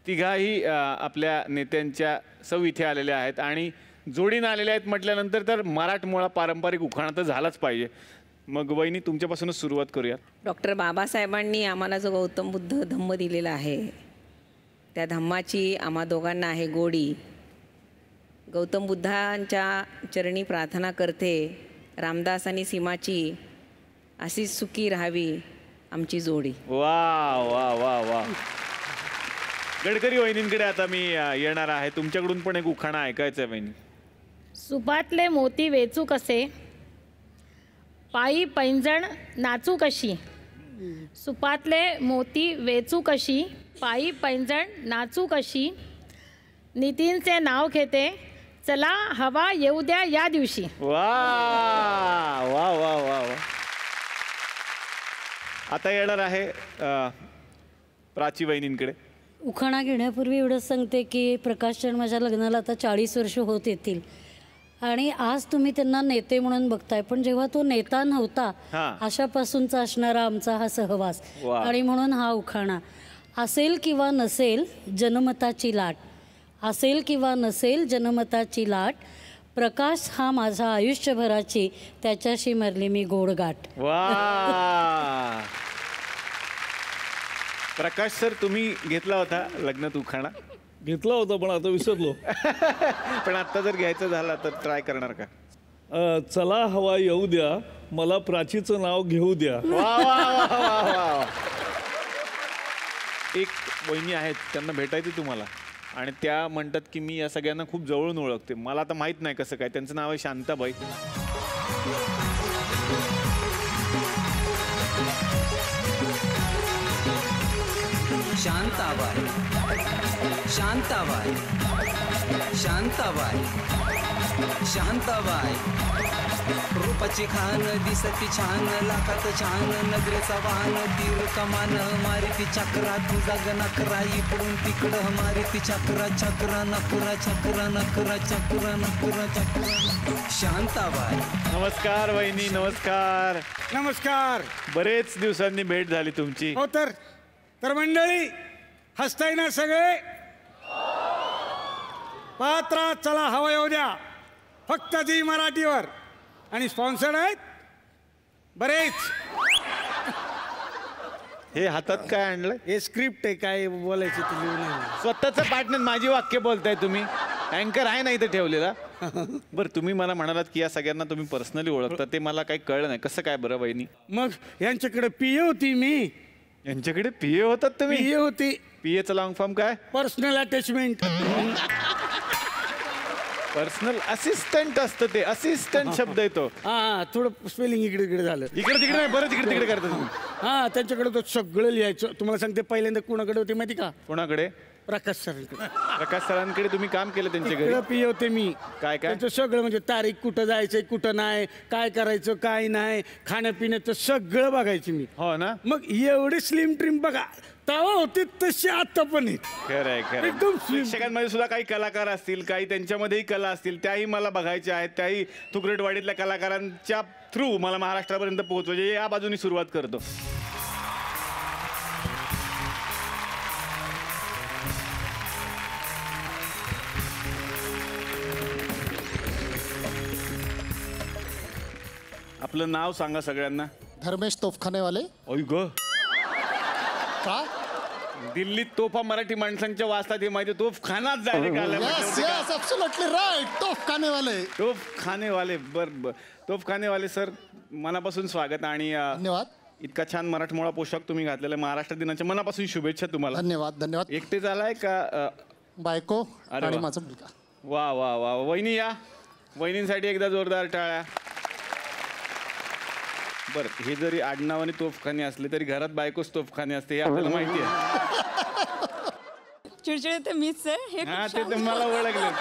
तिघाही आपल्या नेत्यांच्या सौ इथे आलेल्या आहेत आणि जोडीनं आलेल्या आहेत म्हटल्यानंतर तर मराठमोळा पारंपरिक उखाणा तर झालाच पाहिजे. मग वहिनी तुमच्यापासूनच सुरुवात करूया. डॉक्टर बाबासाहेबांनी आम्हाला जो गौतम बुद्ध धम्म दिलेला आहे त्या धम्माची आम्हा दोघांना आहे गोडी. गौतम बुद्धांच्या चरणी प्रार्थना करते, रामदास आणि सीमाची अशीच सुखी राहावी आमची जोडी. वा वा वा वा. गडकरी वहिनींकडे आता मी येणार आहे. तुमच्याकडून पण एक उखाणा ऐकायचं आहे वहिनी. सुपातले मोती वेचू कसे, पायी पैंजण नाचू कशी. सुपातले मोती वेचू कशी, पायी पैंजण नाचू कशी. नितीनचे नाव घेते, चला हवा येऊ द्या या दिवशी. वा वा वा वा वा. आता येणार आहे प्राची वहिनींकडे. उखाणा घेण्यापूर्वी एवढंच सांगते की प्रकाशचंद माझ्या लग्नाला आता 40 वर्ष होत येतील आणि आज तुम्ही त्यांना नेते म्हणून बघताय, पण जेव्हा तो नेता नव्हता अशापासूनचा असणारा आमचा हा सहवास. आणि म्हणून हा उखाणा. असेल किंवा नसेल जनमताची लाट, असेल किंवा नसेल जनमताची लाट, प्रकाश हा माझा आयुष्यभराची त्याच्याशी मारली मी गोडगाठ. वा. प्रकाश सर तुम्ही घेतला होता लग्नात उखाणा? घेतला होता पण आता विसरलो. पण आता जर घ्यायचं झाला तर ट्राय करणार का? चला हवा येऊ द्या, मला प्राचीचं नाव घेऊ द्या. वा वा वा वा. एक वहिनी आहेत त्यांना भेटायचं तुम्हाला आणि त्या म्हणतात की मी या सगळ्यांना खूप जवळून ओळखते. मला आता माहित नाही कसं काय. त्यांचं नाव आहे शांताबाई. शांताबाई शांताबाई शांताबाई शांताबाई. रूपाची खान दिसती छान, लाखात छान नजरेचा वाहन. तीर कमान मारिती चक्रा, तुझा गणकरा इकडून तिकडं मारिती चक्रा. चक्रा नकरा चक्रा नकरा चक्रा नकरा चक्रा. शांताबाई. नमस्कार वहिनी. नमस्कार. नमस्कार. बरेच दिवसांनी भेट झाली तुमची. हो तर मंडळी हसताय ना सगळे? पात्रा चला हवा येऊ द्या फक्त जी मराठीवर आणि स्पॉन्सर्ड आहेत बरेच. हे हातात काय आणलं? हे स्क्रिप्ट आहे, काय बोलायचं ते लिहून आहे. स्वतःचं पार्टनर माझी वाक्य बोलताय तुम्ही. अँकर आहे ना इथं ठेवलेला. बरं तुम्ही मला म्हणालात की या सगळ्यांना तुम्ही पर्सनली ओळखता, ते मला काही कळलं नाही. कसं काय बरं वहिनी? मग यांच्याकडे पीए होती मी. यांच्याकडे पीए होतात तुम्ही? पीए होती. पीएचा लॉंग फॉर्म काय? Personal attachment. पर्सनल असिस्टंट असतं ते. असिस्टंट शब्द येतो. हा थोडं स्पेलिंग इकडे तिकडे झालं. इकडे तिकडे नाही, बरं तिकडे तिकडे करता तुम्ही. हा त्यांच्याकडे तो सगळं लिहायचं. तुम्हाला सांगते पहिल्यांदा कोणाकडे होते माहिती का? कोणाकडे? प्रकाश सरांकडे. प्रकाश सरांकडे तुम्ही काम केलं त्यांच्या घरी? पीए होते मी. काय काय? त्यांचं सगळं म्हणजे तारीख, कुठं जायचंय कुठं नाही, काय करायचं काय नाही, खाण्यापिण्याचं सगळं बघायचं मी. हो ना. मग एवढी स्लिम ट्रिम बघा तेव्हा होती तशी आता पण आहेत. खरं आहे खरं. एकदम प्रेक्षकांमध्ये सुद्धा काही कलाकार असतील, काही त्यांच्यामध्येही कला असतील, त्याही मला बघायच्या आहेत. त्याही तुकरेटवाडीतल्या कलाकारांच्या थ्रू मला महाराष्ट्रापर्यंत पोहोचवायचे. या बाजूनी सुरुवात करतो. आपलं नाव सांगा सगळ्यांना. धर्मेश तोफखानेवाले. ओय ग. का? दिल्लीत तोफा मराठी माणसांच्या वाचतात हे माहिती. तोफखानाच जायला तोफखानेवाले. तोफखानेवाले. बर तोफखानेवाले सर मनापासून स्वागत आणि धन्यवाद. इतका छान मराठमोळा पोशाख तुम्ही घातलेला. महाराष्ट्र दिनाच्या मनापासून शुभेच्छा तुम्हाला. धन्यवाद धन्यवाद. एकटे झालाय का? बायको आणि माझा मुलगा. वा वा वा. वहिनी या. वहिनींसाठी एकदा जोरदार टाळ्या. बरं हे जरी आडनावाने तोफखाने असले तरी घरात बायकोच तोफखाने असते हे आपल्याला माहिती आहे. चिडचिड ते मीच आहे. हा ते तर मला ओळखलं.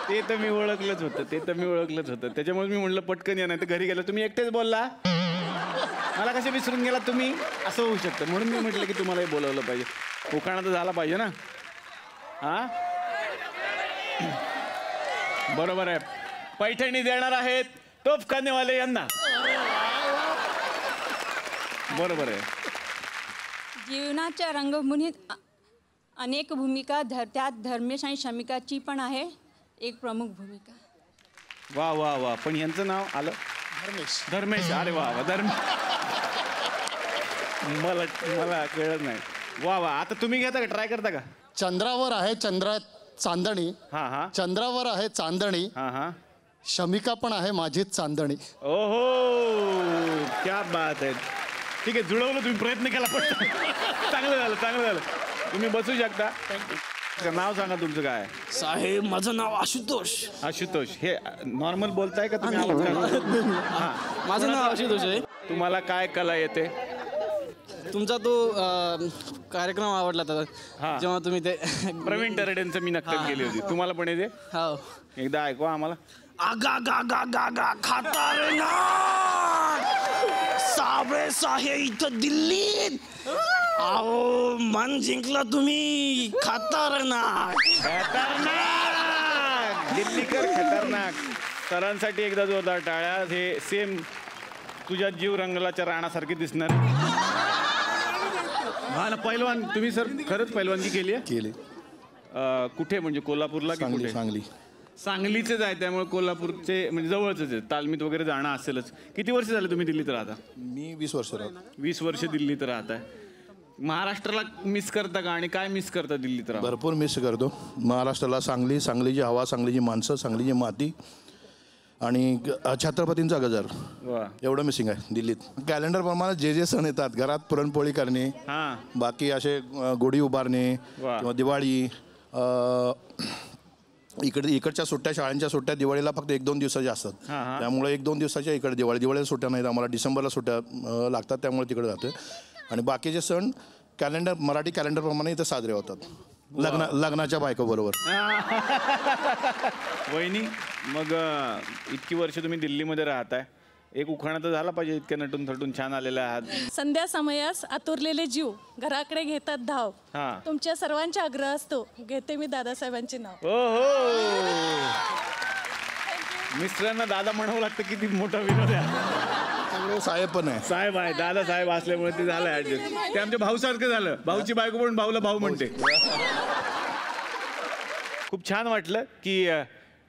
ते तर मी ओळखलंच होतं. त्याच्यामुळे मी म्हटलं पटकन या, नाही तर घरी गेलं तुम्ही एकटेच बोलला. मला कसे विसरून गेला तुम्ही, असं होऊ शकतं. म्हणून मी म्हटलं की तुम्हालाही बोलवलं पाहिजे. उखाणा तर झाला पाहिजे ना. हा बरोबर आहे. पैठणी देणार आहेत तोफखानेवाले यांना. बरोबर आहे. जीवनाच्या रंगभूमीत अनेक भूमिका त्यात धर्मेश आणि शमिकाची पण आहे एक प्रमुख भूमिका. वा वा वा. पण यांचं नाव आलं धर्मेश. अरे वा वा मला कळत नाही. वा वा. आता तुम्ही घेता का, ट्राय करता का? चंद्रावर आहे चांदणी. हा हा. चंद्रावर आहे चांदणी. हा हा. शमिका पण आहे माझीच चांदणी. ओहो, क्या बात आहे. ठीक आहे, जुळवलं तुम्ही, प्रयत्न केला पण चांगलं झालं. तुम्ही बसू शकता. नाव सांगा तुमचं काय? साहेब माझं नाव आशुतोष. आशुतोष. हे नॉर्मल बोलताय का तुम्ही? माझं नाव आशुतोष आहे. तुम्हाला काय कला येते? तुमचा तो कार्यक्रम आवडला होता जेव्हा तुम्ही ते प्रवीण तरडेंचं मी नक्कल केली होती. तुम्हाला पण येते? हो. एकदा ऐकवा आम्हाला. आगा गा गा गा गा खतरनाक साबळे साहे इथं दिल्लीत. अहो मन जिंकला तुम्ही. खतरनाक दिल्लीकर खतरनाक. सरांसाठी एकदा जोरदार टाळ्या. हे सेम तुझ्या जीव रंगलाच्या राणासारखे दिसणार. हा ना, पैलवान तुम्ही सर खरंच पैलवानगी केली आहे? केली. कुठे म्हणजे कोल्हापूरला की कुठे? सांगली. सांगलीचेच आहे, त्यामुळे कोल्हापूरचे म्हणजे जवळच आहे. तालमीत वगैरे जाणं असेलच. किती वर्ष झाले तुम्ही दिल्लीत राहता? मी 20 वर्ष राहतो. 20 वर्ष दिल्लीत राहताय. महाराष्ट्राला मिस करता का, आणि काय मिस करता दिल्लीत राहून? भरपूर मिस करतो महाराष्ट्राला. सांगलीची हवा, सांगलीची माणसं, सांगलीची माती आणि छत्रपतींचा गजर, एवढं मिसिंग आहे दिल्लीत. कॅलेंडर प्रमाणे जे सण येतात, घरात पुरणपोळी करणे, बाकी असे गुढी उभारणे किंवा दिवाळी, इकडच्या सुट्ट्या, शाळांच्या सुट्ट्या दिवाळीला फक्त 1-2 दिवसाच्या असतात. त्यामुळे 1-2 दिवसाच्या इकडे दिवाळीला सुट्ट्या नाहीत आम्हाला. डिसेंबरला सुट्ट्या लागतात, त्यामुळे तिकडे जाते. आणि बाकीचे सण मराठी कॅलेंडरप्रमाणे इथे साजरे होतात. लग्नाच्या बायकोबरोबर. वहिनी, मग इतकी वर्ष तुम्ही दिल्लीमध्ये राहताय, एक उखाणा तर झाला पाहिजे. इतक्या नटून थटून छान आलेल्या आहात. संध्या समयास आतुरलेले जीव घराकडे घेतात धाव. तुमच्या सर्वांचा आग्रह असतो, घेते मी दादासाहेबांचे नाव. मिस्टरांना दादा म्हणावं लागतं, किती मोठा विनोद आहे. साहेब पण आहे. साहेब आहे, दादा साहेब असल्यामुळे ते झालं ऍडजस्ट. ते आमच्या भाऊसारखं झालं. भाऊची बायको पण भाऊला भाऊ म्हणते. खूप छान वाटलं की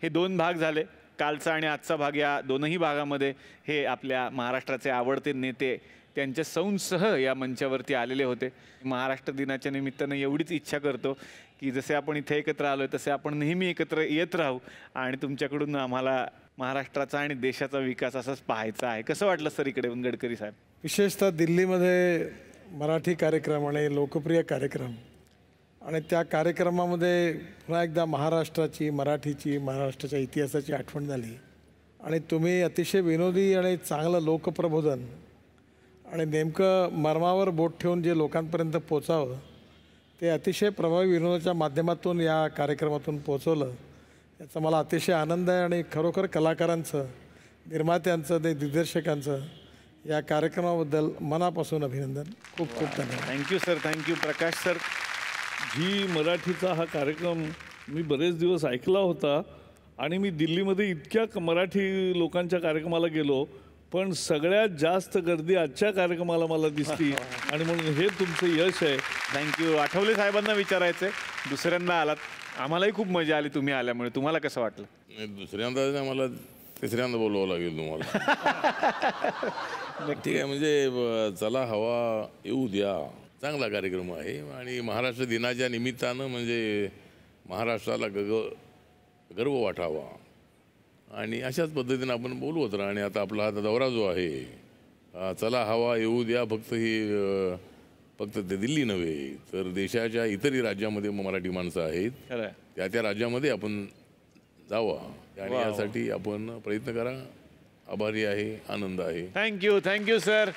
हे 2 भाग झाले, कालचा आणि आजचा भाग. या दोनही भागामध्ये हे आपल्या महाराष्ट्राचे आवडते नेते त्यांच्या सौंसह या मंचावरती आलेले होते. महाराष्ट्र दिनाच्या निमित्तानं एवढीच इच्छा करतो की जसे आपण इथे एकत्र आलोय तसे आपण नेहमी एकत्र येत राहू आणि तुमच्याकडून आम्हाला महाराष्ट्राचा आणि देशाचा विकास असाच पाहायचा आहे. कसं वाटलं सर इकडे गडकरी साहेब? विशेषतः दिल्लीमध्ये मराठी कार्यक्रम आणि लोकप्रिय कार्यक्रम, आणि त्या कार्यक्रमामध्ये पुन्हा एकदा महाराष्ट्राची, मराठीची, महाराष्ट्राच्या इतिहासाची आठवण झाली. आणि तुम्ही अतिशय विनोदी आणि चांगलं लोकप्रबोधन आणि नेमकं मर्मावर बोट ठेवून जे लोकांपर्यंत पोचावं ते अतिशय प्रभावी विनोदाच्या माध्यमातून या कार्यक्रमातून पोचवलं. याचा मला अतिशय आनंद आहे. आणि खरोखर कलाकारांचं, निर्मात्यांचं, दिग्दर्शकांचं या कार्यक्रमाबद्दल मनापासून अभिनंदन. खूप खूप धन्यवाद. Thank you sir. थँक्यू प्रकाश सर. झी मराठीचा हा कार्यक्रम मी बरेच दिवस ऐकला होता आणि मी दिल्लीमध्ये इतक्या मराठी लोकांच्या कार्यक्रमाला गेलो, पण सगळ्यात जास्त गर्दी आजच्या कार्यक्रमाला मला दिसली आणि म्हणून हे तुमचं यश आहे. थँक्यू. आठवले साहेबांना विचारायचं, दुसऱ्यांदा आलात, आम्हालाही खूप मजा आली तुम्ही आल्यामुळे. तुम्हाला कसं वाटलं? दुसऱ्यांदा मला तिसऱ्यांदा बोलवावं लागेल तुम्हाला. ठीक आहे, म्हणजे चला हवा येऊ द्या, चांगला कार्यक्रम आहे. आणि महाराष्ट्र दिनाच्या निमित्तानं म्हणजे महाराष्ट्राला गर्व वाटावा आणि अशाच पद्धतीनं आपण बोलवत राहा. आणि आता आपला हा दौरा जो आहे, चला हवा येऊ द्या, फक्त ते दिल्ली नव्हे तर देशाच्या इतरही राज्यामध्ये मराठी माणसं आहेत, त्या राज्यामध्ये आपण जावं आणि यासाठी आपण प्रयत्न करा. आभारी आहे, आनंद आहे. थँक्यू. Thank you sir.